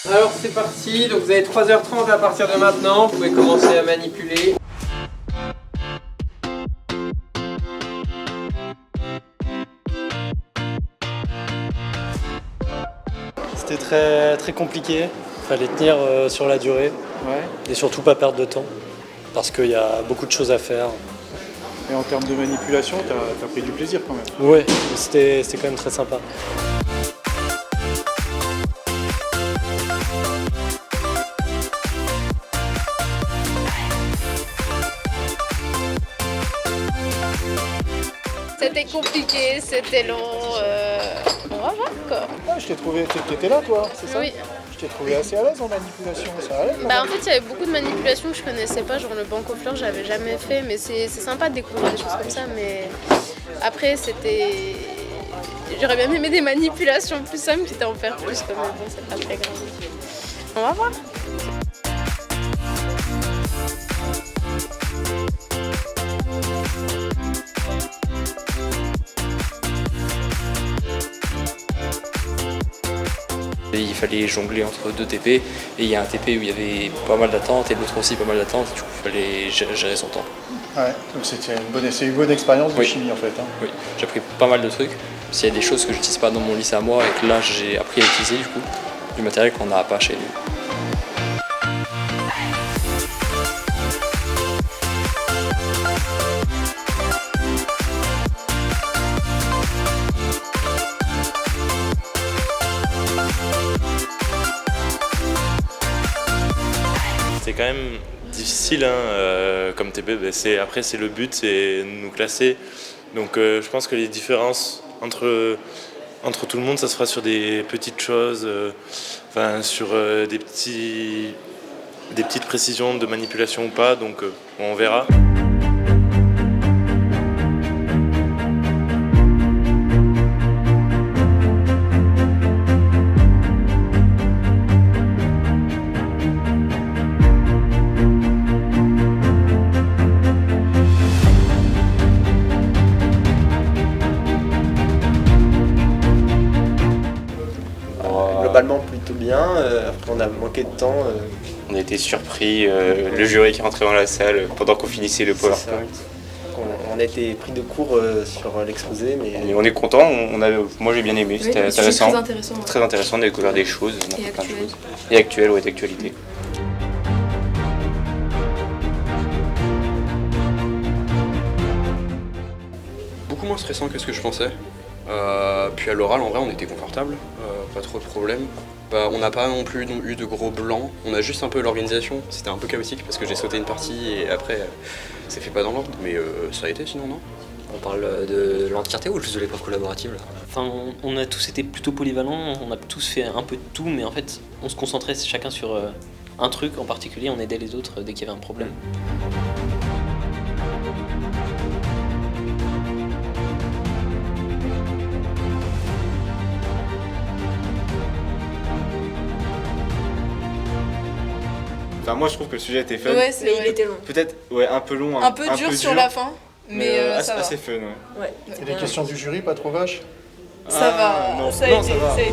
Alors c'est parti, donc vous avez 3h30 à partir de maintenant, vous pouvez commencer à manipuler. C'était très compliqué, il fallait tenir sur la durée et surtout pas perdre de temps parce qu'il y a beaucoup de choses à faire. Et en termes de manipulation, t'as pris du plaisir quand même. Oui, c'était quand même très sympa. C'était compliqué, c'était long, on va voir quoi. Ah, je t'ai trouvé, t'étais là toi, c'est ça? Oui. Je t'ai trouvé assez à l'aise en manipulation, ça allait? Bah en fait il y avait beaucoup de manipulations que je connaissais pas, genre le banc aux fleurs j'avais jamais fait, mais c'est sympa de découvrir des choses comme ça, mais après c'était... J'aurais bien aimé des manipulations plus simples, quitte à en faire plus, mais bon c'est pas très grave. On va voir. Il fallait jongler entre deux TP et il y a un TP où il y avait pas mal d'attente et l'autre aussi pas mal d'attente, du coup il fallait gérer son temps. Ouais, donc c'est une bonne expérience de chimie en fait. Hein. Oui, j'ai appris pas mal de trucs. S'il y a des choses que je n'utilise pas dans mon lycée à moi et que là j'ai appris à utiliser du coup, du matériel qu'on n'a pas chez nous. C'est quand même difficile hein, comme TP, après c'est le but, c'est nous classer. Donc je pense que les différences entre tout le monde, ça se fera sur des petites choses, sur des petites précisions de manipulation ou pas, donc on verra. Globalement plutôt bien, après on a manqué de temps. On a été surpris, le jury qui rentrait dans la salle pendant qu'on finissait le PowerPoint. On a été pris de court sur l'exposé, mais... Et on est content, moi j'ai bien aimé, c'était intéressant. Très intéressant, On a découvert des choses, on a fait plein de actuel. choses. Et actuel, ouais, d'actualité. Beaucoup moins stressant que ce que je pensais. Puis à l'oral, en vrai, on était confortable, pas trop de problèmes. On n'a pas non plus eu de gros blancs, on a juste un peu l'organisation, c'était un peu chaotique parce que j'ai sauté une partie et après c'est fait pas dans l'ordre, mais ça a été sinon, non? On parle de l'entièreté ou juste de l'épreuve collaborative là? Enfin, on a tous été plutôt polyvalents, on a tous fait un peu de tout, mais en fait on se concentrait chacun sur un truc en particulier, on aidait les autres dès qu'il y avait un problème. Enfin, moi je trouve que le sujet était fun. Ouais, il était long. Peut-être un peu long, un peu dur sur la fin, mais ça va. Assez fun. Ouais. Et les questions du jury, pas trop vaches? Ça va, non, ça a non, été, ça va. ça a été.